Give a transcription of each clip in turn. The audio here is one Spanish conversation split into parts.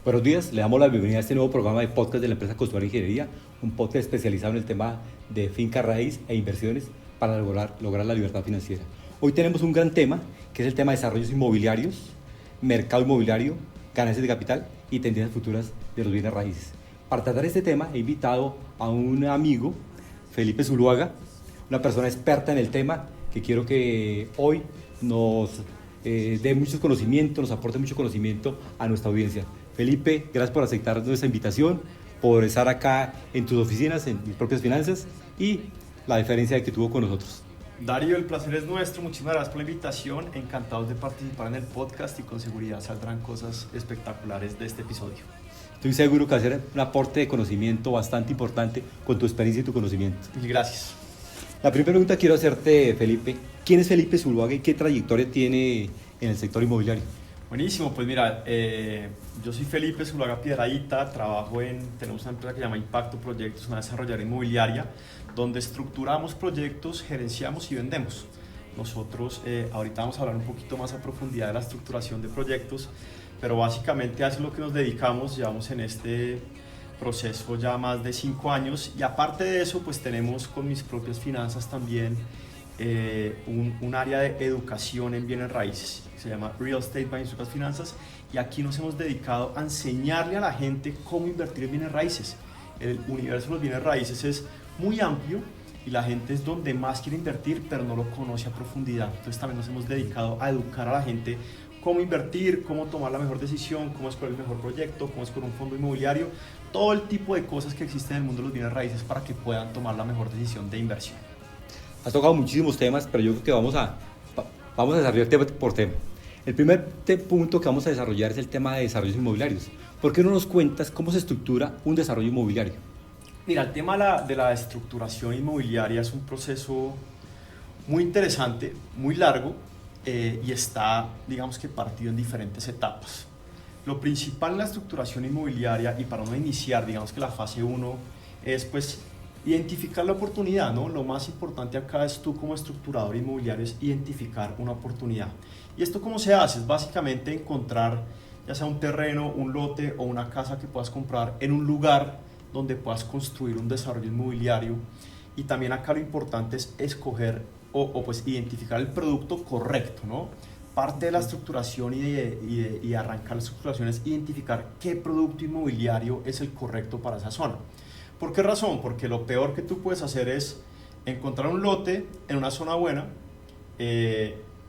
Buenos días, le damos la bienvenida a este nuevo programa de podcast de la empresa Construir Ingeniería, un podcast especializado en el tema de finca raíz e inversiones para lograr la libertad financiera. Hoy tenemos un gran tema, que es el tema de desarrollos inmobiliarios, mercado inmobiliario, ganancias de capital y tendencias futuras de los bienes raíces. Para tratar este tema he invitado a un amigo, Felipe Zuluaga, una persona experta en el tema, que quiero que hoy nos dé mucho conocimiento, nos aporte mucho conocimiento a nuestra audiencia. Felipe, gracias por aceptar nuestra invitación, por estar acá en tus oficinas, en mis propias finanzas y la diferencia que tuvo con nosotros. Darío, el placer es nuestro, muchísimas gracias por la invitación, encantados de participar en el podcast y con seguridad saldrán cosas espectaculares de este episodio. Estoy seguro que va a ser un aporte de conocimiento bastante importante con tu experiencia y tu conocimiento. Mil gracias. La primera pregunta que quiero hacerte, Felipe, ¿quién es Felipe Zuluaga y qué trayectoria tiene en el sector inmobiliario? Buenísimo, pues mira, yo soy Felipe Zuluaga Piedrahíta, tenemos una empresa que se llama Impacto Proyectos, una desarrolladora inmobiliaria, donde estructuramos proyectos, gerenciamos y vendemos. Nosotros ahorita vamos a hablar un poquito más a profundidad de la estructuración de proyectos, pero básicamente a eso es lo que nos dedicamos, llevamos en este proceso ya más de 5 años y aparte de eso pues tenemos con mis propias finanzas también un área de educación en bienes raíces, se llama Real Estate by Mis Propias Finanzas, y aquí nos hemos dedicado a enseñarle a la gente cómo invertir en bienes raíces. El universo de los bienes raíces es muy amplio y la gente es donde más quiere invertir, pero no lo conoce a profundidad. Entonces también nos hemos dedicado a educar a la gente cómo invertir, cómo tomar la mejor decisión, cómo escoger el mejor proyecto, cómo escoger un fondo inmobiliario, todo el tipo de cosas que existen en el mundo de los bienes raíces para que puedan tomar la mejor decisión de inversión. Has tocado muchísimos temas, pero yo creo que vamos a desarrollar tema por tema. El primer punto que vamos a desarrollar es el tema de desarrollos inmobiliarios. ¿Por qué no nos cuentas cómo se estructura un desarrollo inmobiliario? Mira, el tema de la estructuración inmobiliaria es un proceso muy interesante, muy largo y está, digamos que partido en diferentes etapas. Lo principal en la estructuración inmobiliaria y para uno iniciar, digamos que la fase 1 es pues identificar la oportunidad, ¿no? Lo más importante acá es tú como estructurador inmobiliario es identificar una oportunidad. ¿Y esto cómo se hace? Es básicamente encontrar ya sea un terreno, un lote o una casa que puedas comprar en un lugar donde puedas construir un desarrollo inmobiliario. Y también acá lo importante es escoger o pues identificar el producto correcto, ¿no? Parte de la estructuración y arrancar la estructuración es identificar qué producto inmobiliario es el correcto para esa zona. ¿Por qué razón? Porque lo peor que tú puedes hacer es encontrar un lote en una zona buena,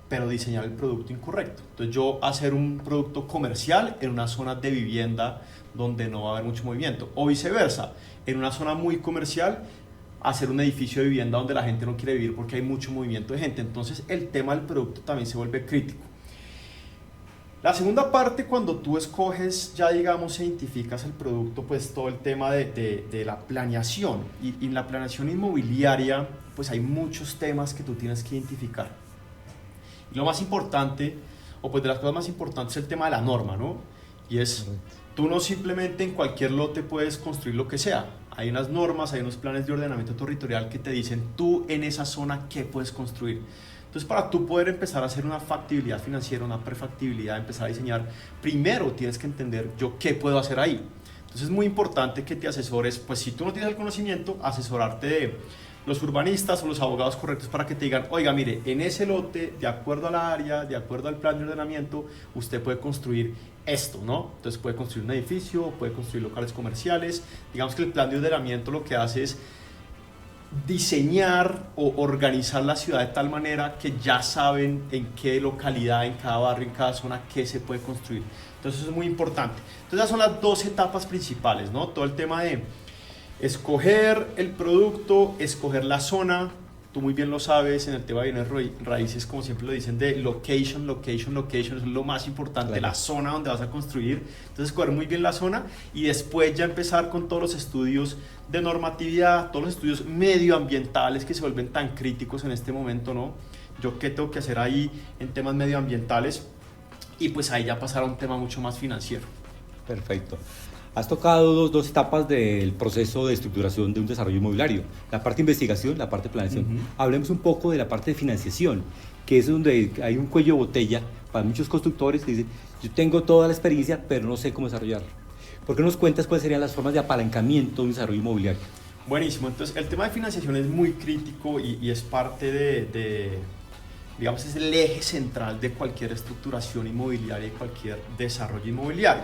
pero diseñar el producto incorrecto. Entonces yo hacer un producto comercial en una zona de vivienda donde no va a haber mucho movimiento. O viceversa, en una zona muy comercial, hacer un edificio de vivienda donde la gente no quiere vivir porque hay mucho movimiento de gente. Entonces el tema del producto también se vuelve crítico. La segunda parte, cuando tú escoges, ya digamos, identificas el producto, pues todo el tema de la planeación. Y en la planeación inmobiliaria, pues hay muchos temas que tú tienes que identificar. Y lo más importante, o pues de las cosas más importantes, es el tema de la norma, ¿no? Y es, tú no simplemente en cualquier lote puedes construir lo que sea. Hay unas normas, hay unos planes de ordenamiento territorial que te dicen tú en esa zona qué puedes construir. Entonces, para tú poder empezar a hacer una factibilidad financiera, una prefactibilidad, empezar a diseñar, primero tienes que entender yo qué puedo hacer ahí. Entonces, es muy importante que te asesores, pues si tú no tienes el conocimiento, asesorarte de los urbanistas o los abogados correctos para que te digan, oiga, mire, en ese lote, de acuerdo al área, de acuerdo al plan de ordenamiento, usted puede construir esto, ¿no? Entonces, puede construir un edificio, puede construir locales comerciales. Digamos que el plan de ordenamiento lo que hace es diseñar o organizar la ciudad de tal manera que ya saben en qué localidad, en cada barrio, en cada zona, qué se puede construir. Entonces eso es muy importante. Entonces esas son las dos etapas principales, ¿no? Todo el tema de escoger el producto, escoger la zona. Tú muy bien lo sabes, en el tema de bienes raíces, como siempre lo dicen, de location, es lo más importante, claro. La zona donde vas a construir. Entonces, escoger muy bien la zona y después ya empezar con todos los estudios de normatividad, todos los estudios medioambientales que se vuelven tan críticos en este momento, ¿no? Yo qué tengo que hacer ahí en temas medioambientales y pues ahí ya pasar a un tema mucho más financiero. Perfecto. Has tocado dos etapas del proceso de estructuración de un desarrollo inmobiliario, la parte de investigación, la parte de planeación. Hablemos un poco de la parte de financiación, que es donde hay un cuello de botella para muchos constructores que dicen, yo tengo toda la experiencia, pero no sé cómo desarrollarlo. ¿Por qué nos cuentas cuáles serían las formas de apalancamiento de un desarrollo inmobiliario? Buenísimo, entonces el tema de financiación es muy crítico y es parte digamos, es el eje central de cualquier estructuración inmobiliaria y cualquier desarrollo inmobiliario.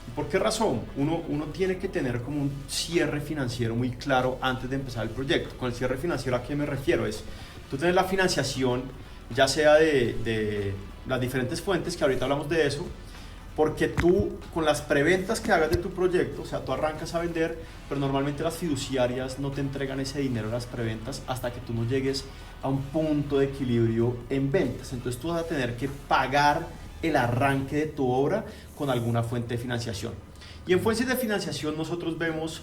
¿Y por qué razón? Uno tiene que tener como un cierre financiero muy claro antes de empezar el proyecto. Con el cierre financiero, ¿a qué me refiero? Es, tú tienes la financiación, ya sea de las diferentes fuentes, que ahorita hablamos de eso, porque tú, con las preventas que hagas de tu proyecto, o sea, tú arrancas a vender, pero normalmente las fiduciarias no te entregan ese dinero a las preventas hasta que tú no llegues a un punto de equilibrio en ventas. Entonces tú vas a tener que pagar el arranque de tu obra con alguna fuente de financiación. Y en fuentes de financiación nosotros vemos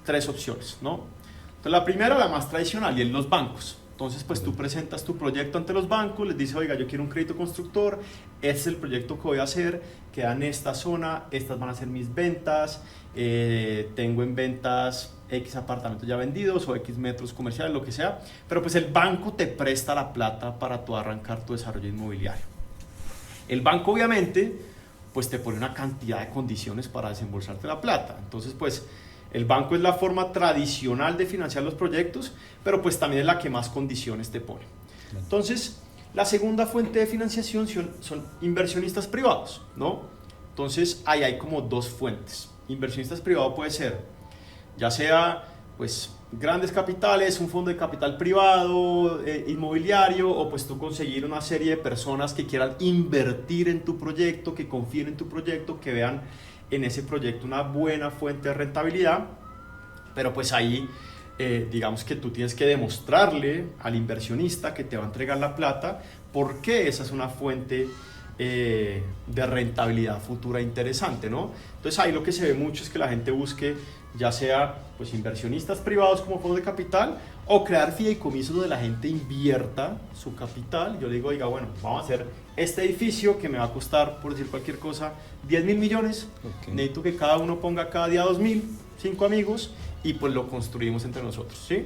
tres opciones, ¿no? Entonces la primera, la más tradicional, y es los bancos. Entonces, pues tú presentas tu proyecto ante los bancos, les dices, oiga, yo quiero un crédito constructor, este es el proyecto que voy a hacer, queda en esta zona, estas van a ser mis ventas, tengo en ventas X apartamentos ya vendidos o X metros comerciales, lo que sea, pero pues el banco te presta la plata para tú arrancar tu desarrollo inmobiliario. El banco obviamente pues te pone una cantidad de condiciones para desembolsarte la plata, entonces pues el banco es la forma tradicional de financiar los proyectos, pero pues también es la que más condiciones te pone. Entonces, la segunda fuente de financiación son inversionistas privados, ¿no? Entonces, ahí hay como dos fuentes. Inversionistas privados puede ser, ya sea, pues, grandes capitales, un fondo de capital privado, inmobiliario, o pues tú conseguir una serie de personas que quieran invertir en tu proyecto, que confíen en tu proyecto, que vean en ese proyecto una buena fuente de rentabilidad, pero pues ahí digamos que tú tienes que demostrarle al inversionista que te va a entregar la plata porque esa es una fuente de rentabilidad futura interesante, ¿no? Entonces ahí lo que se ve mucho es que la gente busque ya sea pues inversionistas privados como fondos de capital o crear fideicomisos donde la gente invierta su capital. Yo le digo, oiga, bueno, vamos a hacer este edificio que me va a costar, por decir cualquier cosa, 10.000 millones. Okay. Necesito que cada uno ponga cada día 2.000, 5 amigos, y pues lo construimos entre nosotros, ¿sí?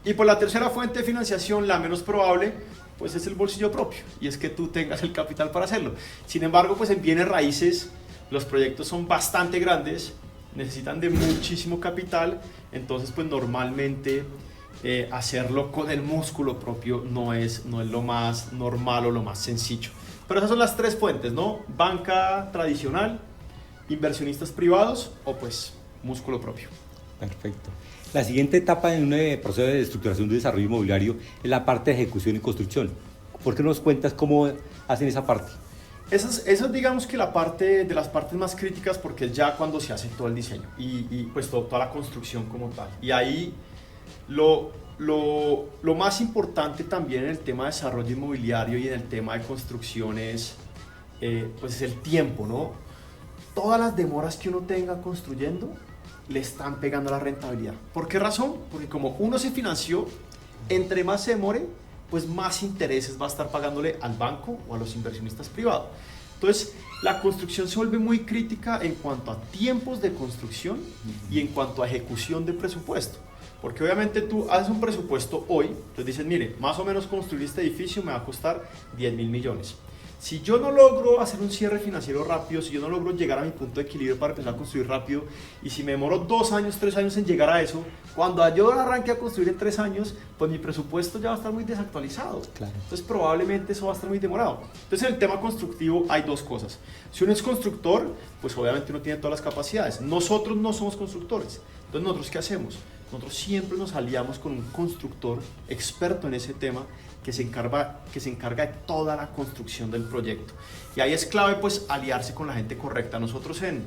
Y pues la tercera fuente de financiación, la menos probable, pues es el bolsillo propio, y es que tú tengas el capital para hacerlo. Sin embargo, pues en bienes raíces los proyectos son bastante grandes, necesitan de muchísimo capital, entonces pues normalmente hacerlo con el músculo propio no es lo más normal o lo más sencillo. Pero esas son las tres fuentes, ¿no? Banca tradicional, inversionistas privados o pues músculo propio. Perfecto. La siguiente etapa en un proceso de estructuración de desarrollo inmobiliario es la parte de ejecución y construcción. ¿Por qué no nos cuentas cómo hacen esa parte? Esa es digamos que la parte de las partes más críticas porque es ya cuando se hace todo el diseño y pues toda la construcción como tal. Y ahí lo más importante también en el tema de desarrollo inmobiliario y en el tema de construcción es pues es el tiempo, ¿no? Todas las demoras que uno tenga construyendo le están pegando a la rentabilidad. ¿Por qué razón? Porque como uno se financió, entre más se demore, pues más intereses va a estar pagándole al banco o a los inversionistas privados. Entonces, la construcción se vuelve muy crítica en cuanto a tiempos de construcción y en cuanto a ejecución de presupuesto. Porque obviamente tú haces un presupuesto hoy, entonces dices, mire, más o menos construir este edificio me va a costar 10.000 millones. Si yo no logro hacer un cierre financiero rápido, si yo no logro llegar a mi punto de equilibrio para empezar a construir rápido, y si me demoro 2 años, 3 años en llegar a eso, cuando yo arranque a construir en 3 años, pues mi presupuesto ya va a estar muy desactualizado. Claro. Entonces probablemente eso va a estar muy demorado. Entonces en el tema constructivo hay dos cosas. Si uno es constructor, pues obviamente uno tiene todas las capacidades. Nosotros no somos constructores. Entonces nosotros ¿qué hacemos? Nosotros siempre nos aliamos con un constructor experto en ese tema que se encarga de toda la construcción del proyecto. Y ahí es clave pues aliarse con la gente correcta. Nosotros en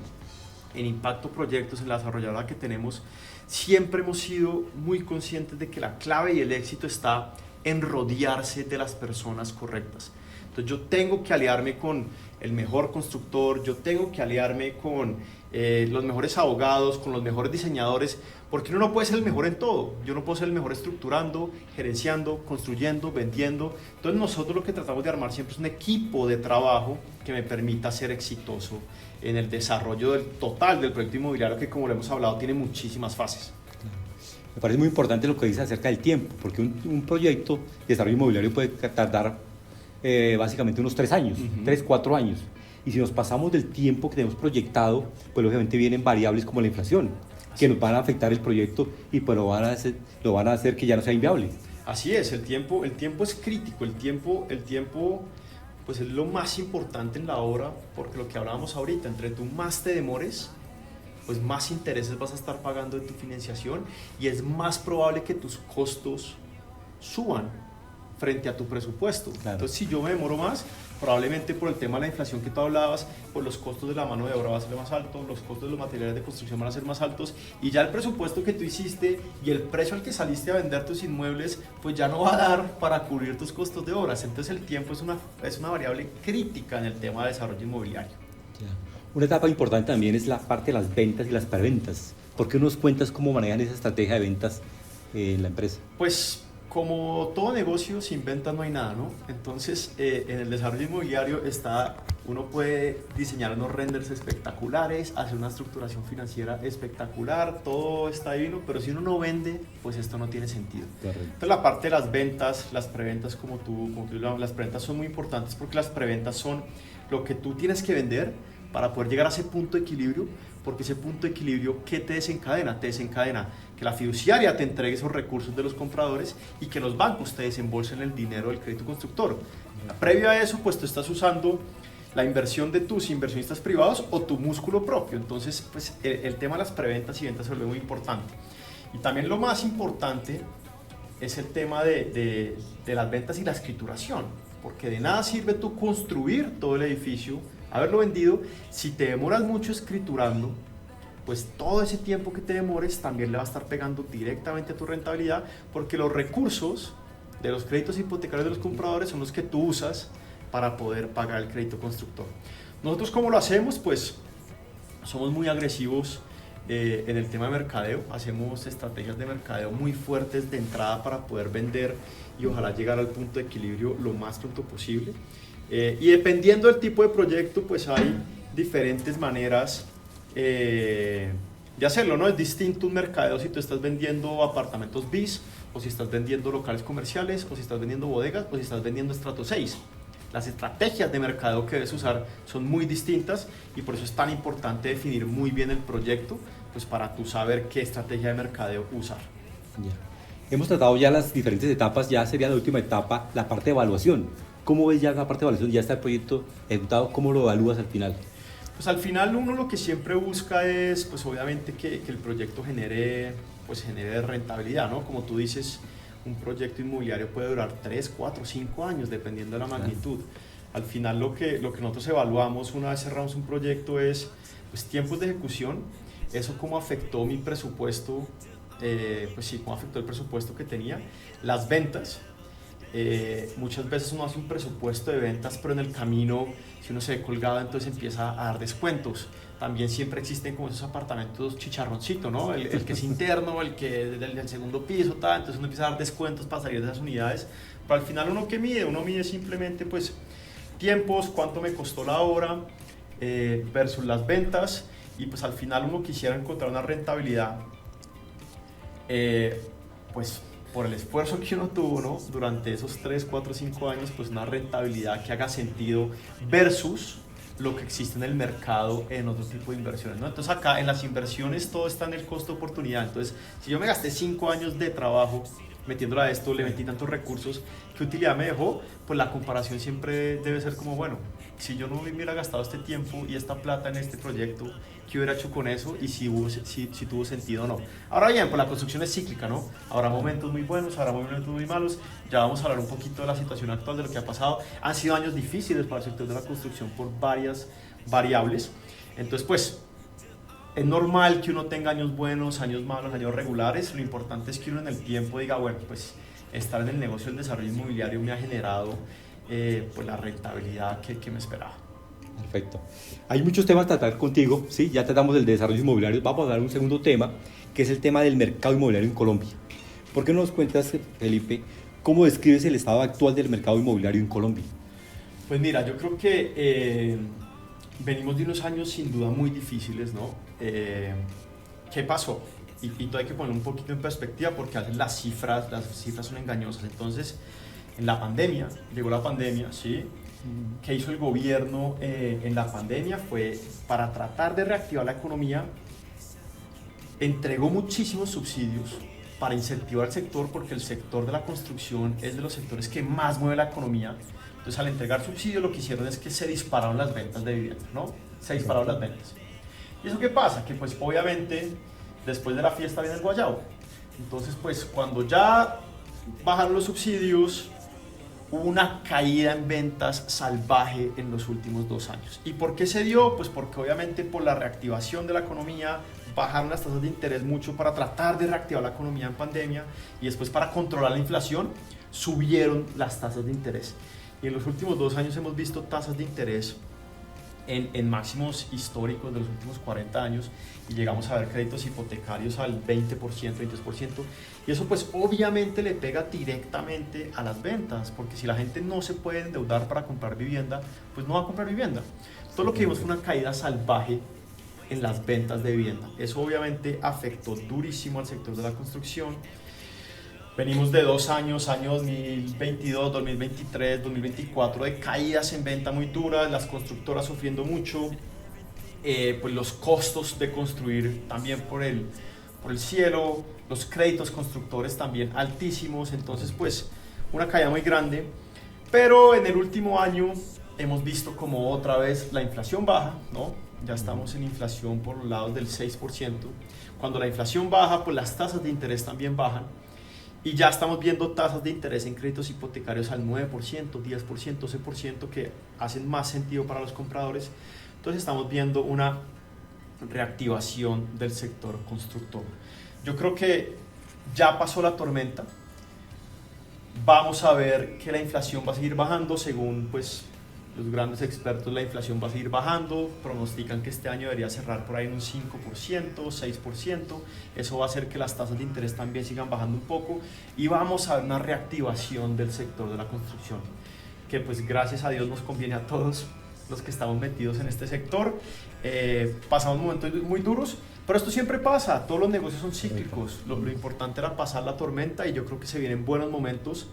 Impacto Proyectos, en la desarrolladora que tenemos, siempre hemos sido muy conscientes de que la clave y el éxito está en rodearse de las personas correctas. Entonces yo tengo que aliarme con el mejor constructor, yo tengo que aliarme con los mejores abogados, con los mejores diseñadores, porque uno no puede ser el mejor en todo. Yo no puedo ser el mejor estructurando, gerenciando, construyendo, vendiendo. Entonces nosotros lo que tratamos de armar siempre es un equipo de trabajo que me permita ser exitoso en el desarrollo total del proyecto inmobiliario, que como lo hemos hablado tiene muchísimas fases. Me parece muy importante lo que dices acerca del tiempo, porque un proyecto de desarrollo inmobiliario puede tardar básicamente unos 3 años, 3, 4 años. Y si nos pasamos del tiempo que tenemos proyectado, pues lógicamente vienen variables como la inflación, que nos van a afectar el proyecto y pues lo van a hacer que ya no sea inviable. Así es, el tiempo es crítico, el tiempo pues es lo más importante en la obra, porque lo que hablábamos ahorita, entre tú más te demores, pues más intereses vas a estar pagando de tu financiación y es más probable que tus costos suban frente a tu presupuesto. Claro. Entonces, si yo me demoro más, probablemente por el tema de la inflación que tú hablabas, pues los costos de la mano de obra van a ser más altos, los costos de los materiales de construcción van a ser más altos y ya el presupuesto que tú hiciste y el precio al que saliste a vender tus inmuebles, pues ya no va a dar para cubrir tus costos de obras. Entonces, el tiempo es una variable crítica en el tema de desarrollo inmobiliario. Ya. Una etapa importante también es la parte de las ventas y las preventas. ¿Por qué nos cuentas cómo manejan esa estrategia de ventas en la empresa? Pues como todo negocio, sin ventas no hay nada, ¿no? Entonces, en el desarrollo inmobiliario uno puede diseñar unos renders espectaculares, hacer una estructuración financiera espectacular, todo está divino, pero si uno no vende, pues esto no tiene sentido. Correcto. Entonces, la parte de las ventas, las preventas, como tú las preventas son muy importantes porque las preventas son lo que tú tienes que vender para poder llegar a ese punto de equilibrio, porque ese punto de equilibrio, ¿qué te desencadena? Te desencadena que la fiduciaria te entregue esos recursos de los compradores y que los bancos te desembolsen el dinero del crédito constructor. Previo a eso, pues tú estás usando la inversión de tus inversionistas privados o tu músculo propio. Entonces, pues el tema de las preventas y ventas se vuelve muy importante. Y también lo más importante es el tema de las ventas y la escrituración, porque de nada sirve tú construir todo el edificio, haberlo vendido, si te demoras mucho escriturando, pues todo ese tiempo que te demores también le va a estar pegando directamente a tu rentabilidad, porque los recursos de los créditos hipotecarios de los compradores son los que tú usas para poder pagar el crédito constructor. Nosotros, ¿cómo lo hacemos? Pues somos muy agresivos en el tema de mercadeo, hacemos estrategias de mercadeo muy fuertes de entrada para poder vender y ojalá llegar al punto de equilibrio lo más pronto posible. Y dependiendo del tipo de proyecto, pues hay diferentes maneras de hacerlo, ¿no? Es distinto un mercadeo si tú estás vendiendo apartamentos bis, o si estás vendiendo locales comerciales, o si estás vendiendo bodegas, o si estás vendiendo estrato 6. Las estrategias de mercadeo que debes usar son muy distintas y por eso es tan importante definir muy bien el proyecto, pues para tú saber qué estrategia de mercadeo usar. Ya. Hemos tratado ya las diferentes etapas, ya sería la última etapa, la parte de evaluación. ¿Cómo ves ya la parte de evaluación? Ya está el proyecto ejecutado, ¿cómo lo evalúas al final? Pues al final uno lo que siempre busca es, pues obviamente que el proyecto genere rentabilidad, ¿no? Como tú dices, un proyecto inmobiliario puede durar 3, 4, 5 años, dependiendo de la magnitud. Al final lo que nosotros evaluamos una vez cerramos un proyecto es pues, tiempos de ejecución, eso cómo afectó mi presupuesto, pues sí, cómo afectó el presupuesto que tenía, las ventas. Muchas veces uno hace un presupuesto de ventas, pero en el camino, si uno se ve colgado, entonces empieza a dar descuentos. También siempre existen como esos apartamentos chicharroncito, ¿no? El que es interno, el que es del segundo piso, tal, entonces uno empieza a dar descuentos para salir de esas unidades. Pero al final uno mide simplemente pues tiempos, cuánto me costó la obra versus las ventas y pues al final uno quisiera encontrar una rentabilidad pues por el esfuerzo que uno tuvo, ¿no? Durante esos 3, 4, 5 años, pues una rentabilidad que haga sentido versus lo que existe en el mercado en otro tipo de inversiones, ¿no? Entonces acá en las inversiones todo está en el costo de oportunidad. Entonces, si yo me gasté 5 años de trabajo metiéndola a esto, le metí tantos recursos, ¿qué utilidad me dejó? Pues la comparación siempre debe ser como, bueno, si yo no hubiera gastado este tiempo y esta plata en este proyecto, ¿qué hubiera hecho con eso? Y si tuvo sentido o no. Ahora bien, pues la construcción es cíclica, ¿no? Habrá momentos muy buenos, habrá momentos muy malos. Ya vamos a hablar un poquito de la situación actual, de lo que ha pasado. Han sido años difíciles para el sector de la construcción por varias variables. Entonces, pues, es normal que uno tenga años buenos, años malos, años regulares. Lo importante es que uno en el tiempo diga, bueno, pues estar en el negocio del desarrollo inmobiliario me ha generado pues la rentabilidad que me esperaba. Perfecto. Hay muchos temas a tratar contigo, ¿sí? Ya tratamos del desarrollo inmobiliario. Vamos a dar un segundo tema, que es el tema del mercado inmobiliario en Colombia. ¿Por qué no nos cuentas, Felipe, cómo describes el estado actual del mercado inmobiliario en Colombia? Pues mira, yo creo que venimos de unos años sin duda muy difíciles, ¿no? ¿Qué pasó? Y todo hay que poner un poquito en perspectiva porque a veces las cifras son engañosas. Entonces, en la pandemia, llegó la pandemia, ¿sí? que hizo el gobierno en la pandemia fue para tratar de reactivar la economía, entregó muchísimos subsidios para incentivar al sector, porque el sector de la construcción es de los sectores que más mueve la economía. Entonces, al entregar subsidios, lo que hicieron es que se dispararon las ventas de vivienda, ¿no? Se dispararon las ventas. ¿Y eso qué pasa? Que pues obviamente después de la fiesta viene el guayabo. Entonces, pues cuando ya bajaron los subsidios, hubo una caída en ventas salvaje en los últimos 2 años. ¿Y por qué se dio? Pues porque obviamente por la reactivación de la economía bajaron las tasas de interés mucho para tratar de reactivar la economía en pandemia, y después para controlar la inflación subieron las tasas de interés. Y en los últimos 2 años hemos visto tasas de interés en máximos históricos de los últimos 40 años, y llegamos a ver créditos hipotecarios al 20%, 23%, y eso pues obviamente le pega directamente a las ventas, porque si la gente no se puede endeudar para comprar vivienda, pues no va a comprar vivienda. Todo lo que vimos fue una caída salvaje en las ventas de vivienda. Eso obviamente afectó durísimo al sector de la construcción. Venimos de 2 años, año 2022, 2023, 2024, de caídas en venta muy duras, las constructoras sufriendo mucho, pues los costos de construir también por el cielo, los créditos constructores también altísimos. Entonces pues una caída muy grande, pero en el último año hemos visto como otra vez la inflación baja, ¿no? Ya estamos en inflación por los lados del 6%. Cuando la inflación baja, pues las tasas de interés también bajan. Y ya estamos viendo tasas de interés en créditos hipotecarios al 9%, 10%, 12%, que hacen más sentido para los compradores. Entonces estamos viendo una reactivación del sector constructor. Yo creo que ya pasó la tormenta. Vamos a ver que la inflación va a seguir bajando. Según pues los grandes expertos, la inflación va a seguir bajando. Pronostican que este año debería cerrar por ahí en un 5%, 6%. Eso va a hacer que las tasas de interés también sigan bajando un poco, y vamos a ver una reactivación del sector de la construcción, que pues gracias a Dios nos conviene a todos los que estamos metidos en este sector. Pasamos momentos muy duros, pero esto siempre pasa. Todos los negocios son cíclicos. Lo importante era pasar la tormenta, y yo creo que se vienen buenos momentos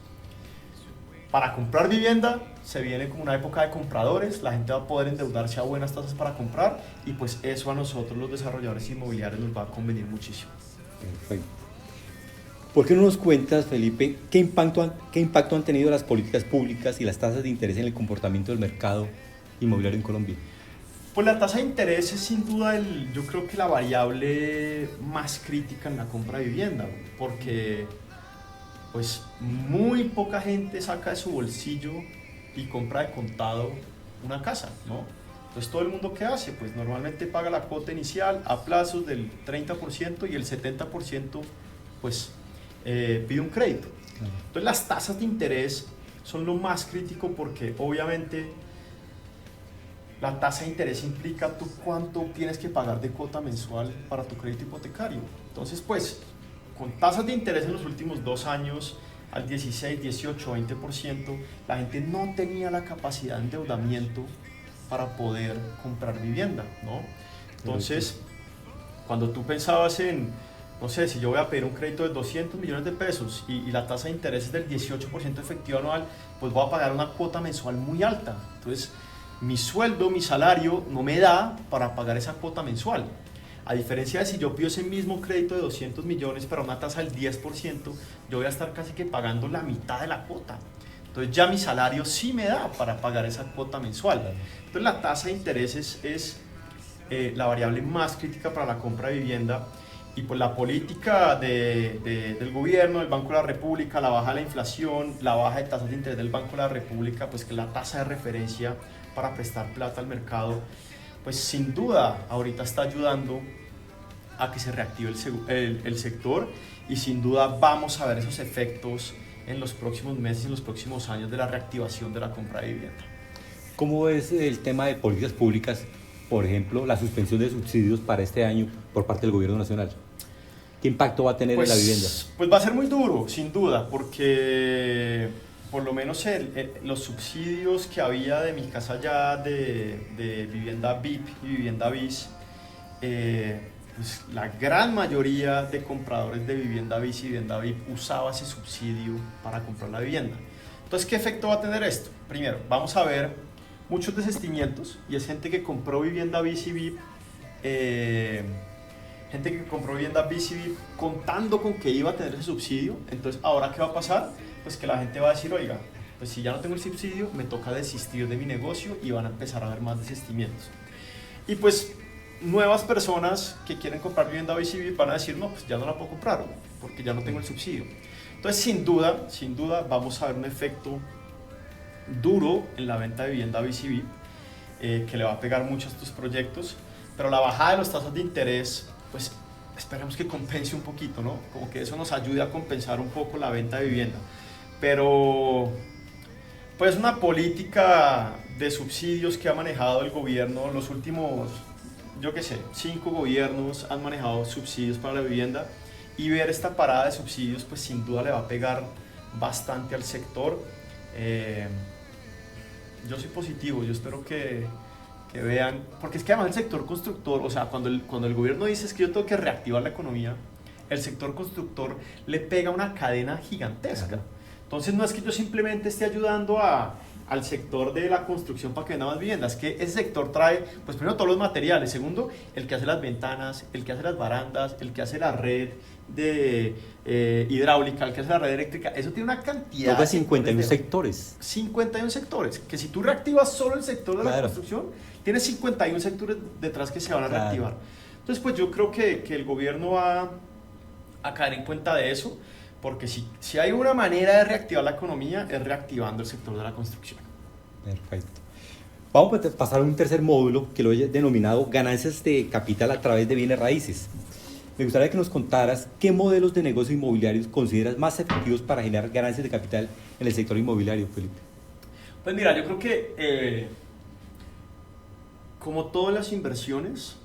para comprar vivienda. Se viene como una época de compradores, la gente va a poder endeudarse a buenas tasas para comprar, y pues eso a nosotros los desarrolladores inmobiliarios nos va a convenir muchísimo. Perfecto. ¿Por qué no nos cuentas, Felipe, qué impacto han tenido las políticas públicas y las tasas de interés en el comportamiento del mercado inmobiliario en Colombia? Pues la tasa de interés es sin duda yo creo que la variable más crítica en la compra de vivienda, porque pues muy poca gente saca de su bolsillo y compra de contado una casa, ¿no? Entonces todo el mundo, ¿qué hace? Pues normalmente paga la cuota inicial a plazos del 30%, y el 70% pues pide un crédito. Entonces las tasas de interés son lo más crítico, porque obviamente la tasa de interés implica tú cuánto tienes que pagar de cuota mensual para tu crédito hipotecario. Entonces pues con tasas de interés en los últimos 2 años al 16, 18, 20%, la gente no tenía la capacidad de endeudamiento para poder comprar vivienda, ¿no? Entonces, cuando tú pensabas en, no sé, si yo voy a pedir un crédito de 200 millones de pesos y la tasa de interés es del 18% efectivo anual, pues voy a pagar una cuota mensual muy alta. Entonces, mi sueldo, mi salario no me da para pagar esa cuota mensual. A diferencia de si yo pido ese mismo crédito de 200 millones para una tasa del 10%, yo voy a estar casi que pagando la mitad de la cuota. Entonces ya mi salario sí me da para pagar esa cuota mensual. Entonces la tasa de intereses es la variable más crítica para la compra de vivienda, y pues la política del gobierno, del Banco de la República, la baja de la inflación, la baja de tasas de interés del Banco de la República, pues que es la tasa de referencia para prestar plata al mercado, pues sin duda ahorita está ayudando a que se reactive el sector, y sin duda vamos a ver esos efectos en los próximos meses y en los próximos años de la reactivación de la compra de vivienda. ¿Cómo es el tema de políticas públicas, por ejemplo, la suspensión de subsidios para este año por parte del gobierno nacional? ¿Qué impacto va a tener en la vivienda? Pues va a ser muy duro, sin duda, porque por lo menos los subsidios que había de Mi Casa Ya, de vivienda VIP y vivienda BIS, pues la gran mayoría de compradores de vivienda BIS y vivienda VIP usaba ese subsidio para comprar la vivienda. Entonces, ¿qué efecto va a tener esto? Primero, vamos a ver muchos desistimientos y es gente que compró vivienda BCB, gente que compró vivienda BCB contando con que iba a tener ese subsidio. Entonces, ¿ahora qué va a pasar? Pues que la gente va a decir, oiga, pues si ya no tengo el subsidio, me toca desistir de mi negocio y van a empezar a haber más desistimientos. Y pues nuevas personas que quieren comprar vivienda BCB van a decir, no, pues ya no la puedo comprar porque ya no tengo el subsidio. Entonces, sin duda, vamos a ver un efecto duro en la venta de vivienda BCB que le va a pegar mucho a estos proyectos, pero la bajada de las tasas de interés, pues esperemos que compense un poquito, ¿no? Como que eso nos ayude a compensar un poco la venta de vivienda. Pero, pues una política de subsidios que ha manejado el gobierno, los últimos, yo qué sé, 5 gobiernos han manejado subsidios para la vivienda, y ver esta parada de subsidios, pues sin duda le va a pegar bastante al sector. Yo soy positivo, yo espero que vean, porque es que además el sector constructor, o sea, cuando el gobierno dice es que yo tengo que reactivar la economía, el sector constructor le pega una cadena gigantesca. Claro. Entonces no es que yo simplemente esté ayudando al sector de la construcción para que venda más viviendas, que ese sector trae, pues primero todos los materiales, segundo, el que hace las ventanas, el que hace las barandas, el que hace la red de hidráulica, el que hace la red eléctrica, eso tiene una cantidad de 51 sectores. 51 sectores, que si tú reactivas solo el sector de la construcción, tienes 51 sectores detrás que se van a reactivar. Entonces, pues yo creo que el gobierno va a caer en cuenta de eso, porque si hay una manera de reactivar la economía, es reactivando el sector de la construcción. Perfecto. Vamos a pasar a un tercer módulo que lo he denominado ganancias de capital a través de bienes raíces. Me gustaría que nos contaras qué modelos de negocio inmobiliarios consideras más efectivos para generar ganancias de capital en el sector inmobiliario, Felipe. Pues mira, yo creo que como todas las inversiones,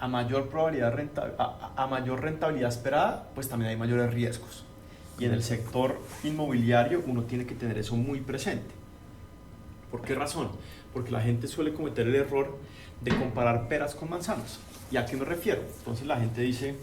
a mayor rentabilidad esperada, pues también hay mayores riesgos. Y en el sector inmobiliario uno tiene que tener eso muy presente. ¿Por qué razón? Porque la gente suele cometer el error de comparar peras con manzanas. ¿Y a qué me refiero? Entonces la gente dice,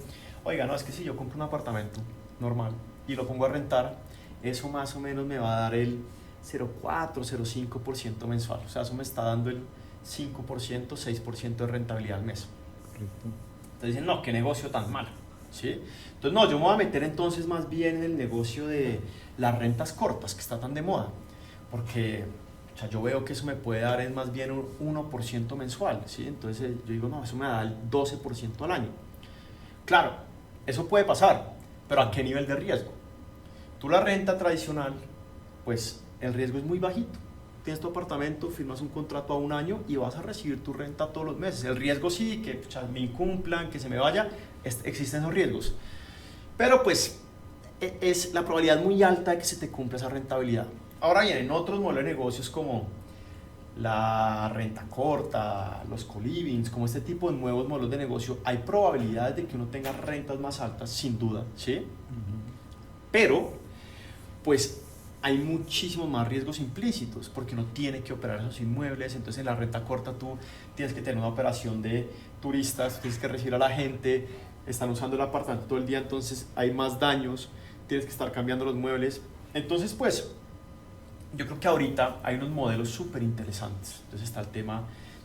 oiga, no, es que si yo compro un apartamento normal y lo pongo a rentar, eso más o menos me va a dar el 0,4, 0,5% mensual. O sea, eso me está dando el 5%, 6% de rentabilidad al mes. Correcto. Entonces dicen, no, qué negocio tan malo, ¿sí? Entonces, no, yo me voy a meter entonces más bien en el negocio de las rentas cortas, que está tan de moda, porque o sea, yo veo que eso me puede dar es más bien un 1% mensual, ¿sí? Entonces yo digo, no, eso me da el 12% al año. Claro, eso puede pasar, pero ¿a qué nivel de riesgo? Tú la renta tradicional, pues el riesgo es muy bajito. Tienes tu apartamento, firmas un contrato a 1 año y vas a recibir tu renta todos los meses. El riesgo sí, que me incumplan, que se me vaya, existen esos riesgos. Pero pues es la probabilidad muy alta de que se te cumpla esa rentabilidad. Ahora bien, en otros modelos de negocios como la renta corta, los co-livings, como este tipo de nuevos modelos de negocio, hay probabilidades de que uno tenga rentas más altas, sin duda, ¿sí? Pero, pues, hay muchísimos más riesgos implícitos, porque uno tiene que operar esos inmuebles. Entonces en la renta corta tú tienes que tener una operación de turistas, tienes que recibir a la gente, están usando el apartamento todo el día, entonces hay más daños, tienes que estar cambiando los muebles. Entonces, pues, yo creo que ahorita hay unos modelos súper interesantes. Entonces está el tema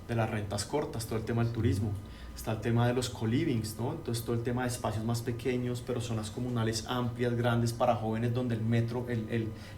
de las rentas cortas, todo el tema del turismo, está el tema de los co-livings, ¿no? Entonces todo el tema de espacios más pequeños, pero zonas comunales amplias, grandes para jóvenes, donde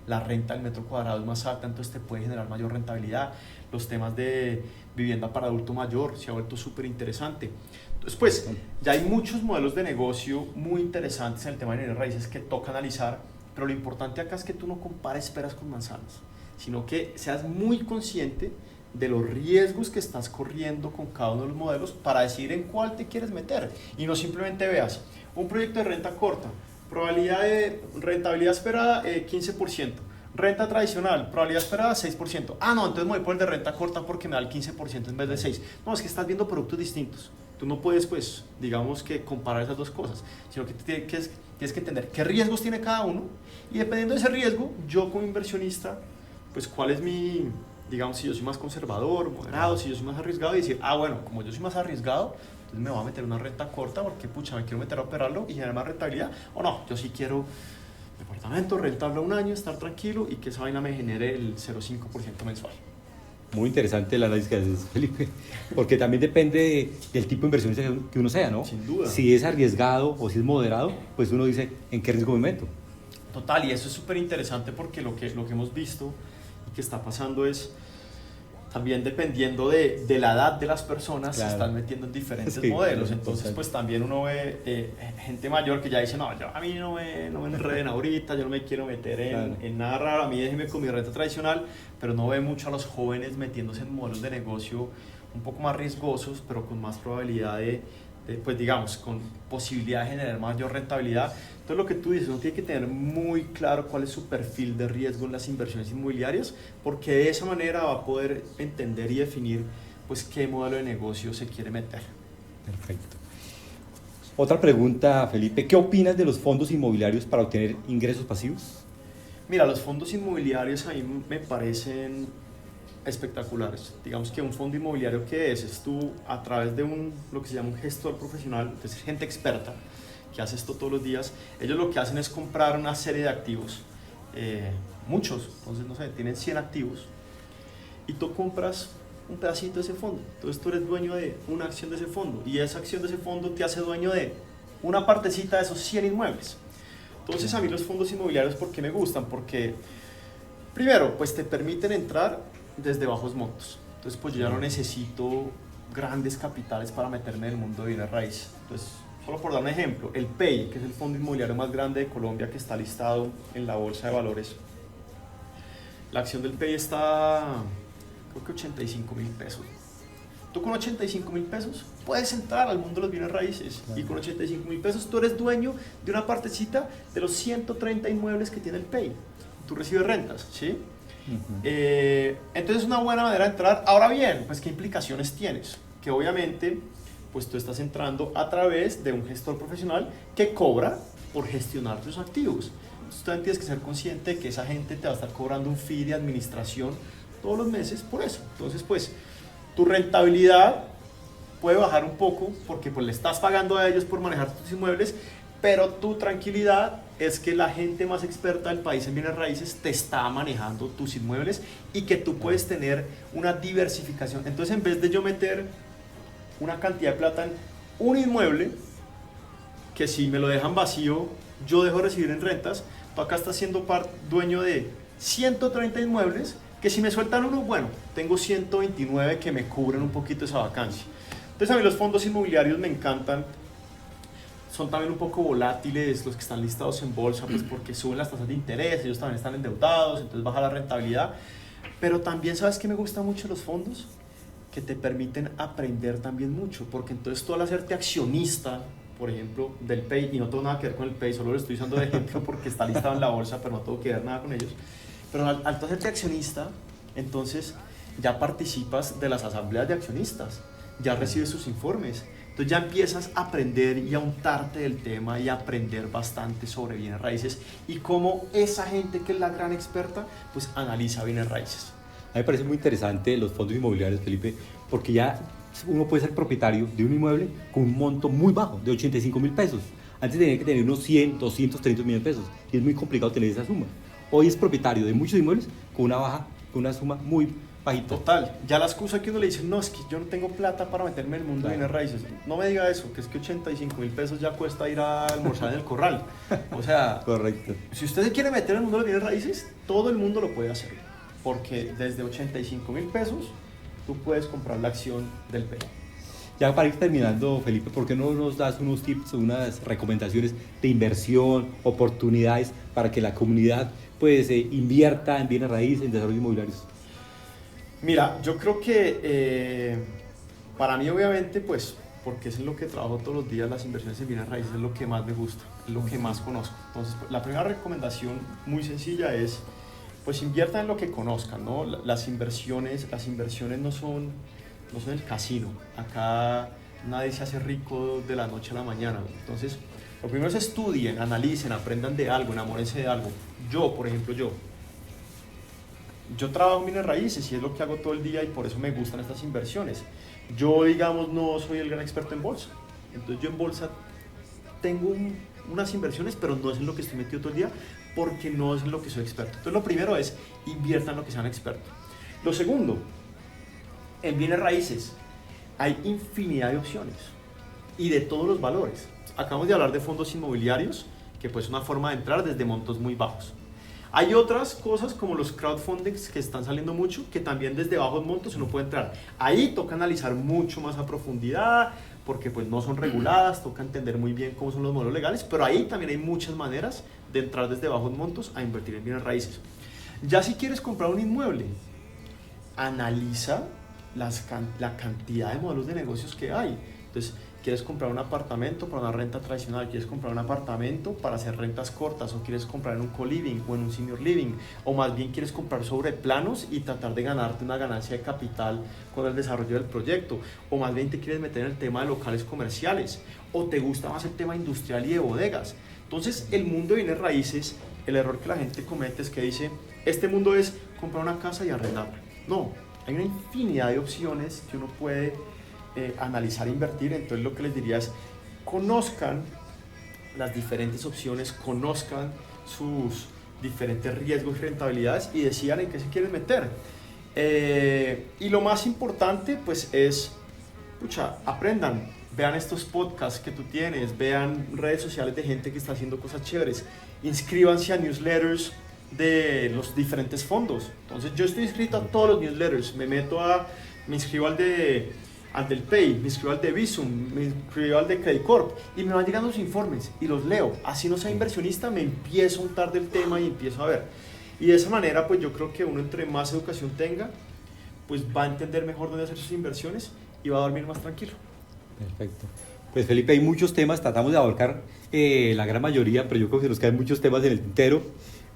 la renta del metro cuadrado es más alta, entonces te puede generar mayor rentabilidad. Los temas de vivienda para adulto mayor se ha vuelto súper interesante. Entonces, pues, ya hay muchos modelos de negocio muy interesantes en el tema de bienes raíces que toca analizar, pero lo importante acá es que tú no compares peras con manzanas, sino que seas muy consciente de los riesgos que estás corriendo con cada uno de los modelos para decidir en cuál te quieres meter, y no simplemente veas un proyecto de renta corta, probabilidad de rentabilidad esperada 15%, renta tradicional, probabilidad esperada 6%, no, entonces me voy por el de renta corta porque me da el 15% en vez de 6%. No, es que estás viendo productos distintos. Tú no puedes, pues, digamos que comparar esas dos cosas, sino que tienes que entender qué riesgos tiene cada uno, y dependiendo de ese riesgo, yo como inversionista, pues cuál es mi, digamos, si yo soy más conservador, moderado, si yo soy más arriesgado, y decir, bueno, como yo soy más arriesgado, entonces me voy a meter una renta corta porque, pucha, me quiero meter a operarlo y generar más rentabilidad, o no, yo sí quiero departamento, rentable a un año, estar tranquilo y que esa vaina me genere el 0,5% mensual. Muy interesante el análisis que haces, Felipe, porque también depende del tipo de inversiones que uno sea, ¿no? Sin duda. Si es arriesgado o si es moderado, pues uno dice en qué riesgo me meto. Total, y eso es súper interesante porque lo que hemos visto y que está pasando es también dependiendo de la edad de las personas, claro, se están metiendo en diferentes sí, modelos. claro, Entonces, total. pues también uno ve gente mayor que ya dice, no, a mí no me enreden ahorita, yo no me quiero meter Claro. en nada raro, a mí déjeme con mi renta tradicional, pero no ve mucho a los jóvenes metiéndose en modelos de negocio un poco más riesgosos, pero con más probabilidad pues digamos, con posibilidad de generar mayor rentabilidad. Entonces lo que tú dices, uno tiene que tener muy claro cuál es su perfil de riesgo en las inversiones inmobiliarias, porque de esa manera va a poder entender y definir pues qué modelo de negocio se quiere meter. Perfecto. Otra pregunta, Felipe, ¿qué opinas de los fondos inmobiliarios para obtener ingresos pasivos? Mira, los fondos inmobiliarios a mí me parecen espectaculares. Digamos que un fondo inmobiliario, ¿qué es tú a través de lo que se llama un gestor profesional, es gente experta que hace esto todos los días. Ellos lo que hacen es comprar una serie de activos, muchos, entonces no sé, tienen 100 activos y tú compras un pedacito de ese fondo. Entonces tú eres dueño de una acción de ese fondo y esa acción de ese fondo te hace dueño de una partecita de esos 100 inmuebles. Entonces a mí los fondos inmobiliarios, ¿por qué me gustan? Porque primero, pues te permiten entrar desde bajos montos. Entonces, pues yo ya no necesito grandes capitales para meterme en el mundo de bienes raíces. Entonces, solo por dar un ejemplo, el PEI, que es el fondo inmobiliario más grande de Colombia, que está listado en la Bolsa de Valores, la acción del PEI está, creo que 85.000 pesos. Tú con 85.000 pesos puedes entrar al mundo de los bienes raíces, y con 85.000 pesos tú eres dueño de una partecita de los 130 inmuebles que tiene el PEI. Tú recibes rentas, ¿sí? Entonces es una buena manera de entrar. Ahora bien, pues ¿qué implicaciones tienes? Que obviamente pues tú estás entrando a través de un gestor profesional que cobra por gestionar tus activos. Entonces tú también tienes que ser consciente de que esa gente te va a estar cobrando un fee de administración todos los meses por eso. Entonces pues tu rentabilidad puede bajar un poco porque pues le estás pagando a ellos por manejar tus inmuebles, pero tu tranquilidad es que la gente más experta del país en bienes raíces te está manejando tus inmuebles y que tú puedes tener una diversificación. Entonces, en vez de yo meter una cantidad de plata en un inmueble, que si me lo dejan vacío, yo dejo de recibir en rentas, tú acá estás siendo dueño de 130 inmuebles, que si me sueltan uno, bueno, tengo 129 que me cubren un poquito esa vacancia. Entonces, a mí los fondos inmobiliarios me encantan. Son también un poco volátiles los que están listados en bolsa, pues porque suben las tasas de interés, ellos también están endeudados, entonces baja la rentabilidad. Pero también, ¿sabes qué me gusta mucho de los fondos? Que te permiten aprender también mucho, porque entonces tú al hacerte accionista, por ejemplo, del PEI, y no tengo nada que ver con el PEI, solo lo estoy usando de ejemplo porque está listado en la bolsa, pero no tengo que ver nada con ellos. Pero al tú hacerte accionista, entonces ya participas de las asambleas de accionistas, ya recibes sus informes. Entonces ya empiezas a aprender y a untarte del tema y a aprender bastante sobre bienes raíces y cómo esa gente que es la gran experta, pues analiza bienes raíces. A mí me parece muy interesante los fondos inmobiliarios, Felipe, porque ya uno puede ser propietario de un inmueble con un monto muy bajo, de 85.000 pesos. Antes tenía que tener unos 100, 200, 300 millones de pesos y es muy complicado tener esa suma. Hoy es propietario de muchos inmuebles con una suma muy bajita. Total, ya la excusa que uno le dice, no, es que yo no tengo plata para meterme en el mundo de bienes raíces. No me diga eso, que es que 85.000 pesos ya cuesta ir a almorzar en el corral. O sea, correcto. Si usted se quiere meter en el mundo de bienes raíces, todo el mundo lo puede hacer. Porque desde 85.000 pesos tú puedes comprar la acción del PEI. Ya para ir terminando, Felipe, ¿por qué no nos das unos tips, unas recomendaciones de inversión, oportunidades para que la comunidad pues invierta en bienes raíces, en desarrollos inmobiliarios? Mira, yo creo que para mí obviamente pues porque es en lo que trabajo todos los días, las inversiones en bienes raíces es lo que más me gusta, es lo que más conozco. Entonces la primera recomendación muy sencilla es pues inviertan en lo que conozcan, ¿no? Las inversiones no son el casino. Acá nadie se hace rico de la noche a la mañana. Entonces, lo primero es estudien, analicen, aprendan de algo, enamórense de algo. Por ejemplo, yo trabajo en bienes raíces y es lo que hago todo el día y por eso me gustan estas inversiones. Yo, digamos, no soy el gran experto en bolsa. Entonces, yo en bolsa tengo unas inversiones, pero no es en lo que estoy metido todo el día, porque no es en lo que soy experto. Entonces lo primero es inviertan en lo que sean expertos. Lo segundo, en bienes raíces hay infinidad de opciones y de todos los valores. Acabamos de hablar de fondos inmobiliarios, que pues es una forma de entrar desde montos muy bajos. Hay otras cosas como los crowdfundings que están saliendo mucho, que también desde bajos montos uno puede entrar. Ahí toca analizar mucho más a profundidad, porque pues no son reguladas, toca entender muy bien cómo son los modelos legales, pero ahí también hay muchas maneras de entrar desde bajos montos a invertir en bienes raíces. Ya si quieres comprar un inmueble, analiza la cantidad de modelos de negocios que hay. Entonces, quieres comprar un apartamento para una renta tradicional, quieres comprar un apartamento para hacer rentas cortas, o quieres comprar en un co-living o en un senior living, o más bien quieres comprar sobre planos y tratar de ganarte una ganancia de capital con el desarrollo del proyecto, o más bien te quieres meter en el tema de locales comerciales, o te gusta más el tema industrial y de bodegas. Entonces, el mundo de bienes raíces, el error que la gente comete es que dice, este mundo es comprar una casa y arrendarla. No, hay una infinidad de opciones que uno puede analizar e invertir. Entonces lo que les diría es, conozcan las diferentes opciones, conozcan sus diferentes riesgos y rentabilidades y decidan en qué se quieren meter. Y lo más importante pues es, aprendan, vean estos podcasts que tú tienes, vean redes sociales de gente que está haciendo cosas chéveres, inscríbanse a newsletters de los diferentes fondos. Entonces yo estoy inscrito a todos los newsletters, me inscribo al del Pay, me inscribo al de Visum, me inscribo al de Credit Corp y me van llegando los informes y los leo. Así no sea inversionista, me empiezo a untar del tema y empiezo a ver. Y de esa manera pues yo creo que uno entre más educación tenga, pues va a entender mejor dónde hacer sus inversiones y va a dormir más tranquilo. Perfecto. Pues Felipe, hay muchos temas, tratamos de abarcar la gran mayoría, pero yo creo que nos quedan muchos temas en el tintero.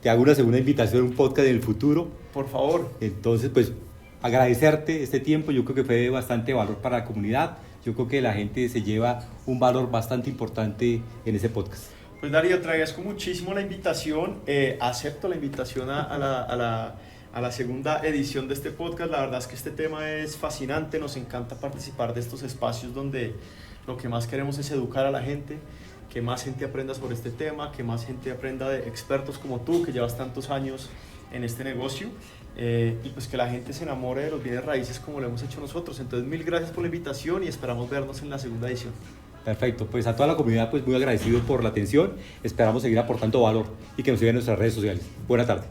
Te hago una segunda invitación, un podcast en el futuro. Por favor. Entonces, pues, agradecerte este tiempo. Yo creo que fue de bastante valor para la comunidad. Yo creo que la gente se lleva un valor bastante importante en ese podcast. Pues Darío, te agradezco muchísimo la invitación. Acepto la invitación a la segunda edición de este podcast. La verdad es que este tema es fascinante. Nos encanta participar de estos espacios donde lo que más queremos es educar a la gente, que más gente aprenda sobre este tema, que más gente aprenda de expertos como tú, que llevas tantos años en este negocio, y pues que la gente se enamore de los bienes raíces como lo hemos hecho nosotros. Entonces, mil gracias por la invitación y esperamos vernos en la segunda edición. Perfecto, pues a toda la comunidad pues muy agradecido por la atención, esperamos seguir aportando valor y que nos sigan en nuestras redes sociales. Buena tarde.